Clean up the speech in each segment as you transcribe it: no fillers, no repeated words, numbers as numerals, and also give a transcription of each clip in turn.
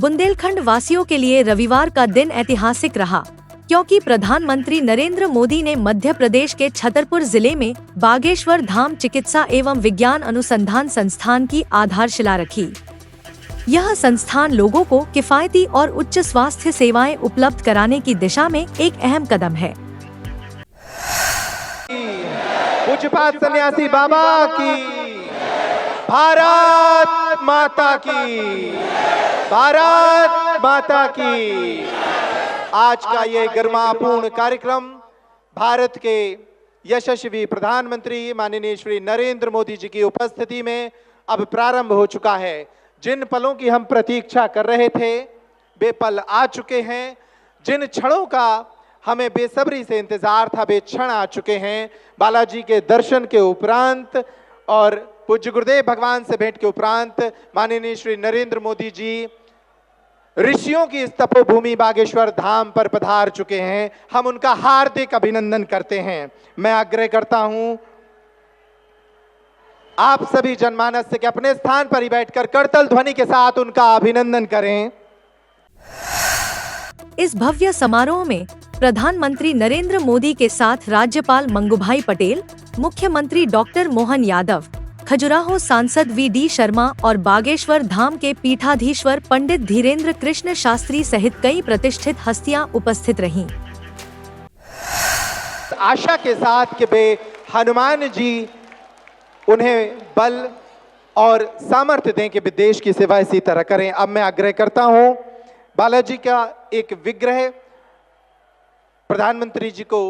बुंदेलखंड वासियों के लिए रविवार का दिन ऐतिहासिक रहा, क्योंकि प्रधानमंत्री नरेंद्र मोदी ने मध्य प्रदेश के छतरपुर जिले में बागेश्वर धाम चिकित्सा एवं विज्ञान अनुसंधान संस्थान की आधारशिला रखी। यह संस्थान लोगों को किफायती और उच्च स्वास्थ्य सेवाएं उपलब्ध कराने की दिशा में एक अहम कदम है। पूज्यपाद सन्यासी बाबा की, भारत माता की, भारत माता की। आज का ये गरिमापूर्ण कार्यक्रम भारत के यशस्वी प्रधानमंत्री माननीय श्री नरेंद्र मोदी जी की उपस्थिति में अब प्रारंभ हो चुका है। जिन पलों की हम प्रतीक्षा कर रहे थे वे पल आ चुके हैं। जिन क्षणों का हमें बेसब्री से इंतजार था वे क्षण आ चुके हैं। बालाजी के दर्शन के उपरांत और पूज्य गुरुदेव भगवान से भेंट के उपरांत माननीय श्री नरेंद्र मोदी जी ऋषियों की इस तपोभूमि बागेश्वर धाम पर पधार चुके हैं। हम उनका हार्दिक अभिनंदन करते हैं। मैं आग्रह करता हूं आप सभी जनमानस से कि अपने स्थान पर ही बैठकर करतल ध्वनि के साथ उनका अभिनंदन करें। इस भव्य समारोह में प्रधानमंत्री नरेंद्र मोदी के साथ राज्यपाल मंगूभाई पटेल, मुख्यमंत्री डॉक्टर मोहन यादव, खजुराहो सांसद वी.डी. शर्मा और बागेश्वर धाम के पीठाधीश्वर पंडित धीरेन्द्र कृष्ण शास्त्री सहित कई प्रतिष्ठित हस्तियां उपस्थित रहीं। आशा के साथ कि वे हनुमान जी उन्हें बल और सामर्थ्य दें कि वे देश की सेवा इसी तरह करें। अब मैं आग्रह करता हूं बालाजी का एक विग्रह प्रधानमंत्री जी को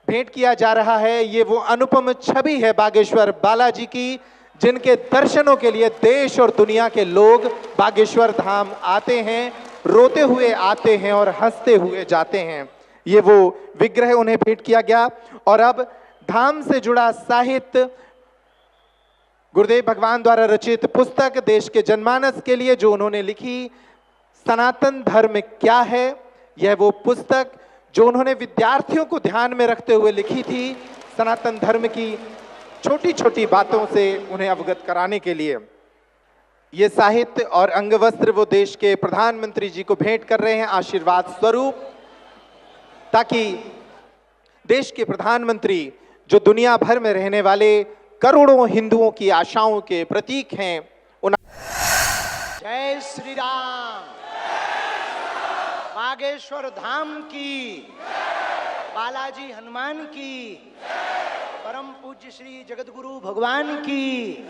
भेंट किया जा रहा है। ये वो अनुपम छवि है बागेश्वर बालाजी की, जिनके दर्शनों के लिए देश और दुनिया के लोग बागेश्वर धाम आते हैं, रोते हुए आते हैं और हंसते हुए जाते हैं। ये वो विग्रह उन्हें भेंट किया गया। और अब धाम से जुड़ा साहित्य, गुरुदेव भगवान द्वारा रचित पुस्तक देश के जनमानस के लिए जो उन्होंने लिखी, सनातन धर्म क्या है, यह वो पुस्तक जो उन्होंने विद्यार्थियों को ध्यान में रखते हुए लिखी थी, सनातन धर्म की छोटी छोटी बातों से उन्हें अवगत कराने के लिए। ये साहित्य और अंगवस्त्र वो देश के प्रधानमंत्री जी को भेंट कर रहे हैं आशीर्वाद स्वरूप, ताकि देश के प्रधानमंत्री जो दुनिया भर में रहने वाले करोड़ों हिंदुओं की आशाओं के प्रतीक हैं, जय श्री राम। बागेश्वर धाम की, बालाजी हनुमान की, परम पूज्य श्री जगतगुरु भगवान की,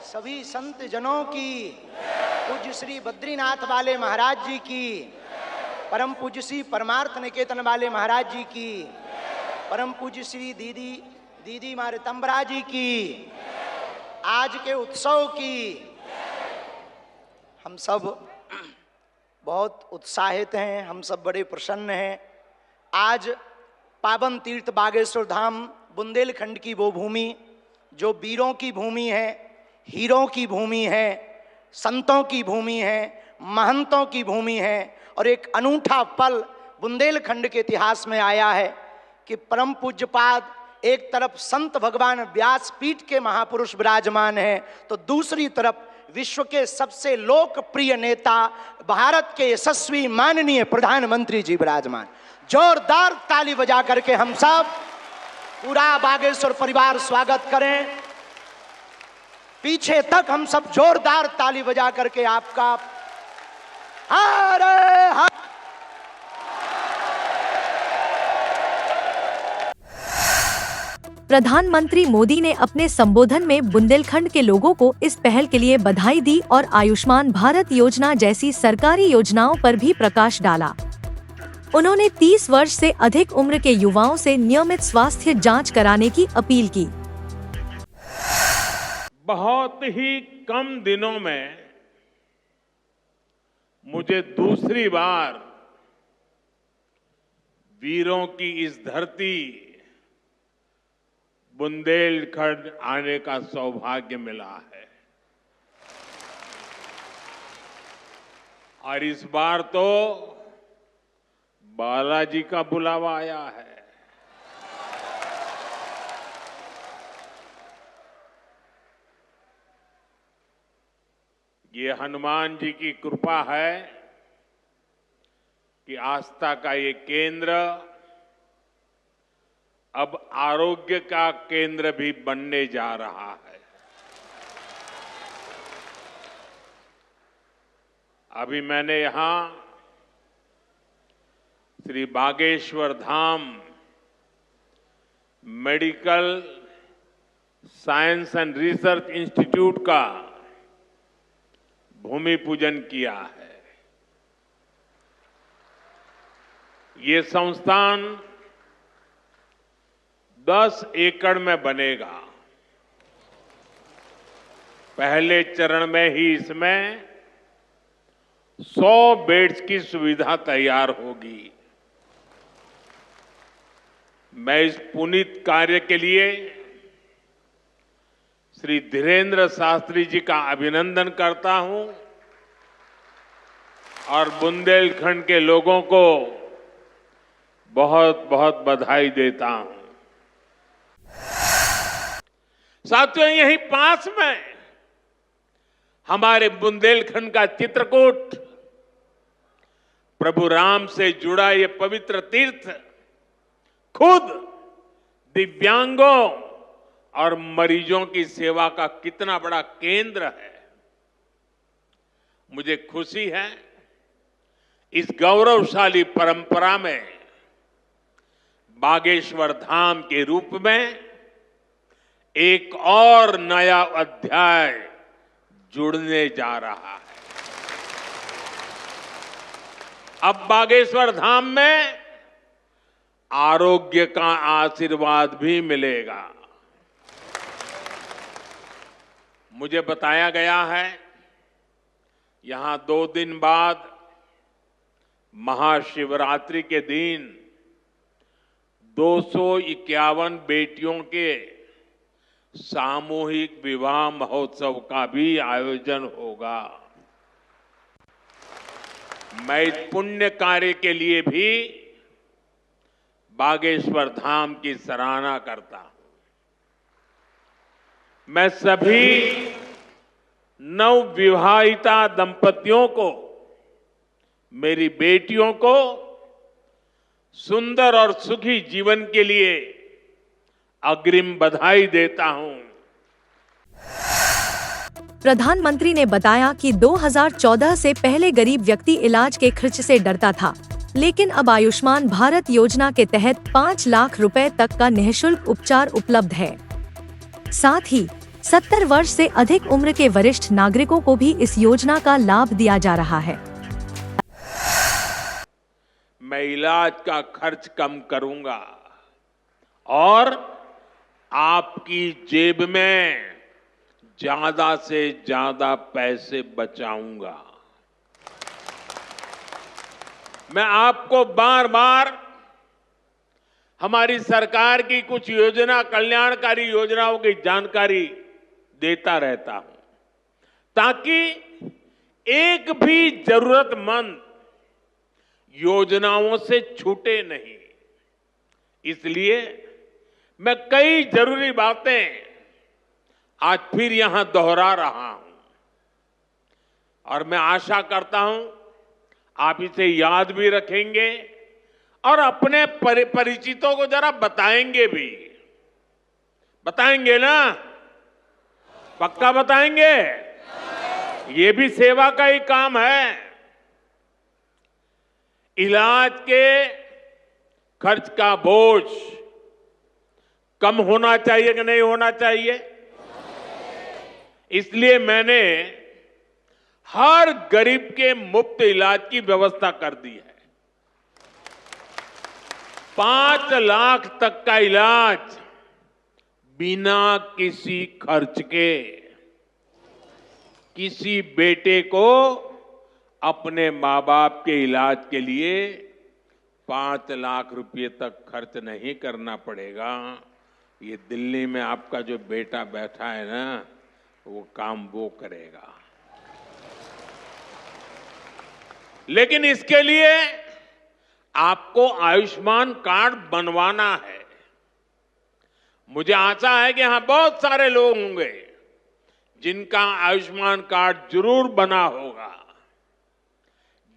सभी संत जनों की, पूज्य श्री बद्रीनाथ वाले महाराज जी की, परम पूज्य श्री परमार्थ निकेतन वाले महाराज जी की, परम पूज्य श्री दीदी मारितम्बरा जी की, आज के उत्सव की। हम सब बहुत उत्साहित हैं, हम सब बड़े प्रसन्न हैं। आज पावन तीर्थ बागेश्वर धाम बुंदेलखंड की वो भूमि जो वीरों की भूमि है, हीरों की भूमि है, संतों की भूमि है, महंतों की भूमि है। और एक अनूठा पल बुंदेलखंड के इतिहास में आया है कि परम पूज्यपाद एक तरफ संत भगवान व्यासपीठ के महापुरुष विराजमान हैं, तो दूसरी तरफ विश्व के सबसे लोकप्रिय नेता भारत के यशस्वी माननीय प्रधानमंत्री जी विराजमान। जोरदार ताली बजा करके हम सब पूरा बागेश्वर परिवार स्वागत करें। पीछे तक हम सब जोरदार ताली बजा करके आपका हरे हरे। प्रधानमंत्री मोदी ने अपने संबोधन में बुंदेलखंड के लोगों को इस पहल के लिए बधाई दी और आयुष्मान भारत योजना जैसी सरकारी योजनाओं पर भी प्रकाश डाला। उन्होंने 30 वर्ष से अधिक उम्र के युवाओं से नियमित स्वास्थ्य जांच कराने की अपील की। बहुत ही कम दिनों में मुझे दूसरी बार वीरों की इस धरती बुंदेलखंड आने का सौभाग्य मिला है। और इस बार तो बालाजी का बुलावा आया है। ये हनुमान जी की कृपा है कि आस्था का ये केंद्र अब आरोग्य का केंद्र भी बनने जा रहा है। अभी मैंने यहां Shri Bageshwar Dham medical science and research institute का भूमि पूजन किया है। ये संस्थान 10 एकड़ में बनेगा। पहले चरण में ही इसमें 100 बेड्स की सुविधा तैयार होगी। मैं इस पुनीत कार्य के लिए श्री धीरेन्द्र शास्त्री जी का अभिनंदन करता हूं और बुंदेलखंड के लोगों को बहुत बहुत बधाई देता हूं। साथियों, यहीं पास में हमारे बुंदेलखंड का चित्रकूट, प्रभु राम से जुड़ा ये पवित्र तीर्थ खुद दिव्यांगों और मरीजों की सेवा का कितना बड़ा केंद्र है। मुझे खुशी है इस गौरवशाली परंपरा में बागेश्वर धाम के रूप में एक और नया अध्याय जुड़ने जा रहा है। अब बागेश्वर धाम में आरोग्य का आशीर्वाद भी मिलेगा। मुझे बताया गया है यहां 2 दिन बाद महाशिवरात्रि के दिन 251 बेटियों के सामूहिक विवाह महोत्सव का भी आयोजन होगा। मैं इस पुण्य कार्य के लिए भी बागेश्वर धाम की सराहना करता हूं। मैं सभी नवविवाहिता दंपतियों को, मेरी बेटियों को सुंदर और सुखी जीवन के लिए अग्रिम बधाई देता हूं। प्रधानमंत्री ने बताया कि 2014 से पहले गरीब व्यक्ति इलाज के खर्च से डरता था, लेकिन अब आयुष्मान भारत योजना के तहत 5 लाख रुपए तक का निःशुल्क उपचार उपलब्ध है। साथ ही 70 वर्ष से अधिक उम्र के वरिष्ठ नागरिकों को भी इस योजना का लाभ दिया जा रहा है। मैं इलाज का खर्च कम करूंगा और आपकी जेब में ज्यादा से ज्यादा पैसे बचाऊंगा। मैं आपको बार बार हमारी सरकार की कुछ योजना, कल्याणकारी योजनाओं की जानकारी देता रहता हूं, ताकि एक भी जरूरतमंद योजनाओं से छूटे नहीं। इसलिए मैं कई जरूरी बातें आज फिर यहां दोहरा रहा हूं और मैं आशा करता हूं आप इसे याद भी रखेंगे और अपने परिचितों को जरा बताएंगे भी। बताएंगे ना? पक्का बताएंगे? ये भी सेवा का ही काम है। इलाज के खर्च का बोझ कम होना चाहिए कि नहीं होना चाहिए? इसलिए मैंने हर गरीब के मुफ्त इलाज की व्यवस्था कर दी है। 5 लाख तक का इलाज बिना किसी खर्च के किसी बेटे को अपने मां बाप के इलाज के लिए 5 लाख रुपए तक खर्च नहीं करना पड़ेगा। ये दिल्ली में आपका जो बेटा बैठा है ना, वो काम वो करेगा। लेकिन इसके लिए आपको आयुष्मान कार्ड बनवाना है। मुझे आशा है कि यहां बहुत सारे लोग होंगे जिनका आयुष्मान कार्ड जरूर बना होगा,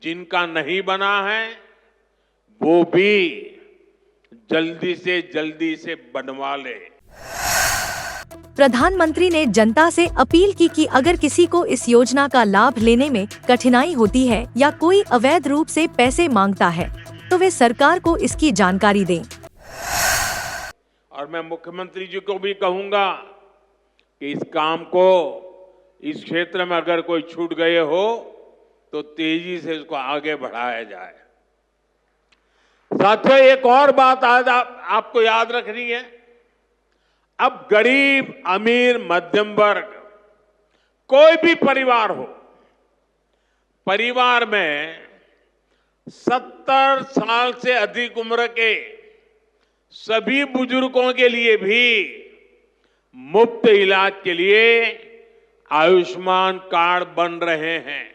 जिनका नहीं बना है वो भी जल्दी से बनवा ले। प्रधानमंत्री ने जनता से अपील की कि अगर किसी को इस योजना का लाभ लेने में कठिनाई होती है या कोई अवैध रूप से पैसे मांगता है तो वे सरकार को इसकी जानकारी दें। और मैं मुख्यमंत्री जी को भी कहूंगा कि इस काम को, इस क्षेत्र में अगर कोई छूट गए हो तो तेजी से इसको आगे बढ़ाया जाए। साथियों, एक और बात आज आपको याद रखनी है। अब गरीब, अमीर, मध्यम वर्ग, कोई भी परिवार हो, परिवार में 70 साल से अधिक उम्र के सभी बुजुर्गों के लिए भी मुफ्त इलाज के लिए आयुष्मान कार्ड बन रहे हैं।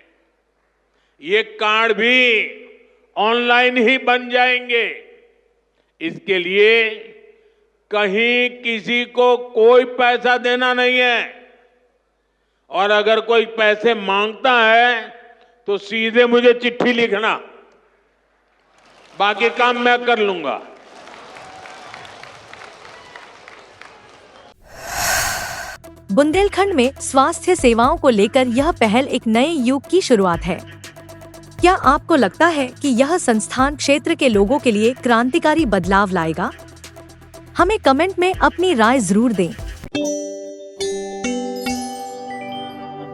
ये कार्ड भी ऑनलाइन ही बन जाएंगे। इसके लिए कहीं किसी को कोई पैसा देना नहीं है, और अगर कोई पैसे मांगता है तो सीधे मुझे चिट्ठी लिखना, बाकी काम मैं कर लूंगा। बुंदेलखंड में स्वास्थ्य सेवाओं को लेकर यह पहल एक नए युग की शुरुआत है। क्या आपको लगता है कि यह संस्थान क्षेत्र के लोगों के लिए क्रांतिकारी बदलाव लाएगा? हमें कमेंट में अपनी राय जरूर दें।